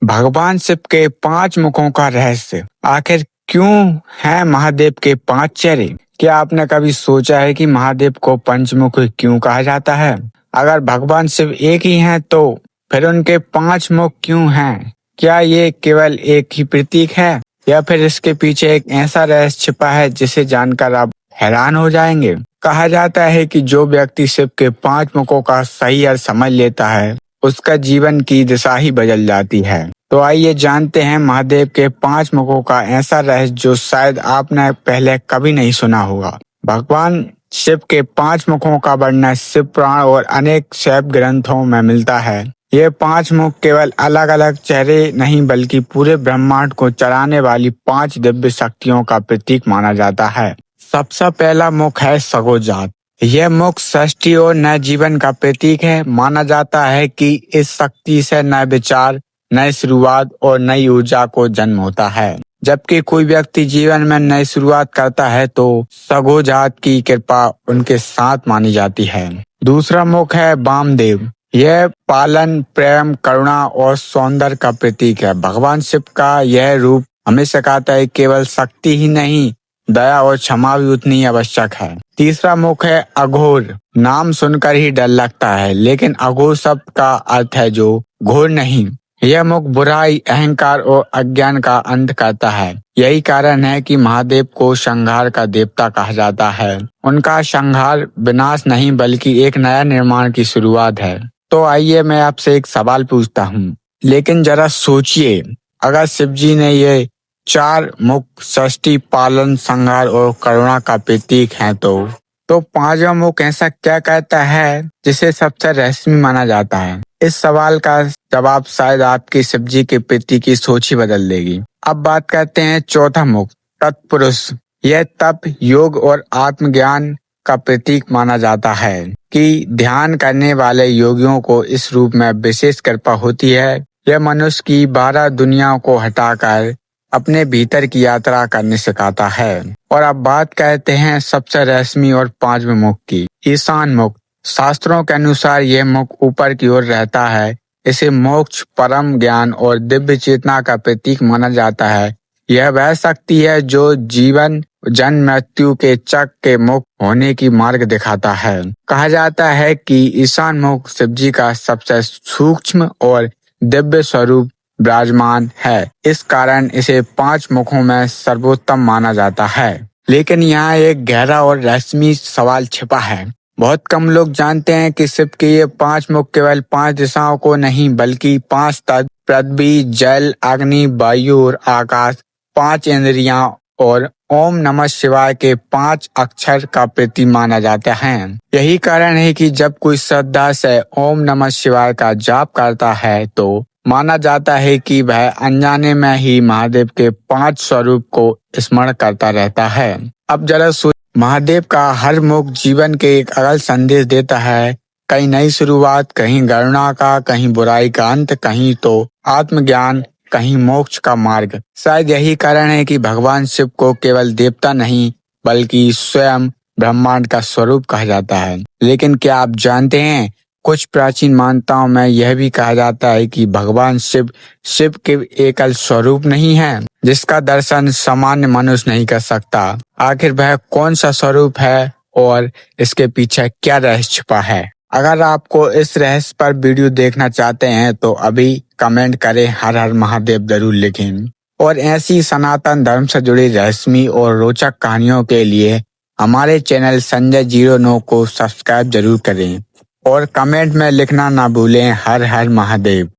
भगवान शिव के 5 मुखों का रहस्य। आखिर क्यों है महादेव के 5 चेहरे? क्या आपने कभी सोचा है कि महादेव को पंचमुख क्यों कहा जाता है? अगर भगवान शिव एक ही हैं तो फिर उनके 5 मुख क्यों हैं? क्या ये केवल एक ही प्रतीक है या फिर इसके पीछे एक ऐसा रहस्य छिपा है जिसे जानकर आप हैरान हो जाएंगे? कहा जाता है कि जो व्यक्ति शिव के 5 मुखों का सही अर्थ समझ लेता है उसका जीवन की दिशा ही बदल जाती है। तो आइए जानते हैं महादेव के 5 मुखों का ऐसा रहस्य जो शायद आपने पहले कभी नहीं सुना होगा। भगवान शिव के 5 मुखों का वर्णन शिव पुराण और अनेक शैव ग्रंथों में मिलता है। ये 5 मुख केवल अलग अलग चेहरे नहीं बल्कि पूरे ब्रह्मांड को चलाने वाली 5 दिव्य शक्तियों का प्रतीक माना जाता है। सबसे पहला मुख है सगोजात। यह मुख सृष्टि और नए जीवन का प्रतीक है। माना जाता है कि इस शक्ति से नए विचार, नई शुरुआत और नई ऊर्जा को जन्म होता है। जबकि कोई व्यक्ति जीवन में नई शुरुआत करता है तो सगोजात की कृपा उनके साथ मानी जाती है। दूसरा मुख है वामदेव। यह पालन, प्रेम, करुणा और सौंदर्य का प्रतीक है। भगवान शिव का यह रूप हमें सिखाता है केवल शक्ति ही नहीं, दया और क्षमा भी उतनी आवश्यक है। तीसरा मुख है अघोर। नाम सुनकर ही डर लगता है, लेकिन अघोर शब्द का अर्थ है जो घोर नहीं। यह मुख बुराई, अहंकार और अज्ञान का अंत करता है। यही कारण है कि महादेव को संहार का देवता कहा जाता है। उनका संहार विनाश नहीं बल्कि एक नया निर्माण की शुरुआत है। तो आइए मैं आपसे एक सवाल पूछता हूँ, लेकिन जरा सोचिए, अगर शिव जी ने ये 4 मुख सृष्टि, पालन, संहार और करुणा का प्रतीक हैं तो 5वां मुख ऐसा क्या कहता है जिसे सबसे रहस्यमय माना जाता है? इस सवाल का जवाब शायद आपकी शिव जी के प्रति की सोच ही बदल देगी। अब बात करते हैं चौथा मुख, तत्पुरुष। यह तप, योग और आत्मज्ञान का प्रतीक माना जाता है कि ध्यान करने वाले योगियों को इस रूप में विशेष कृपा होती है। यह मनुष्य की 12 दुनियाओं को हटाकर अपने भीतर की यात्रा करने सिखाता है। और अब बात करते हैं सबसे रहस्यमय और 5वें मुख की, ईशान मुख। शास्त्रों के अनुसार यह मुख ऊपर की ओर रहता है। इसे मोक्ष, परम ज्ञान और दिव्य चेतना का प्रतीक माना जाता है। यह वह शक्ति है जो जीवन, जन्म, मृत्यु के चक्र के मुक्त होने की मार्ग दिखाता है। कहा जाता है कि ईशान मुख शिव जी का सबसे सूक्ष्म और दिव्य स्वरूप विराजमान है। इस कारण इसे 5 मुखों में सर्वोत्तम माना जाता है। लेकिन यहाँ एक गहरा और रहस्यमय सवाल छिपा है। बहुत कम लोग जानते हैं कि शिव के ये 5 मुख केवल 5 दिशाओं को नहीं बल्कि 5 तत्व, पृथ्वी, जल, अग्नि, वायु और आकाश, 5 इंद्रियां और ओम नमः शिवाय के 5 अक्षर का प्रतीक माना जाता है। यही कारण है कि जब कोई श्रद्धा से ओम नमः शिवाय का जाप करता है तो माना जाता है कि वह अनजाने में ही महादेव के 5 स्वरूप को स्मरण करता रहता है। अब जरा महादेव का हर मुख जीवन के एक अलग संदेश देता है। कहीं नई शुरुआत, कहीं करुणा का, कहीं बुराई का अंत, कहीं तो आत्मज्ञान, कहीं मोक्ष का मार्ग। शायद यही कारण है कि भगवान शिव को केवल देवता नहीं बल्कि स्वयं ब्रह्मांड का स्वरूप कहा जाता है। लेकिन क्या आप जानते हैं, कुछ प्राचीन मान्यताओं में यह भी कहा जाता है कि भगवान शिव के एकल स्वरूप नहीं है जिसका दर्शन सामान्य मनुष्य नहीं कर सकता। आखिर वह कौन सा स्वरूप है और इसके पीछे क्या रहस्य छिपा है? अगर आपको इस रहस्य पर वीडियो देखना चाहते हैं तो अभी कमेंट करें, हर हर महादेव जरूर लिखें। और ऐसी सनातन धर्म से जुड़ी रहस्यमय और रोचक कहानियों के लिए हमारे चैनल संजय 09 को सब्सक्राइब जरूर करें और कमेंट में लिखना ना भूलें, हर हर महादेव।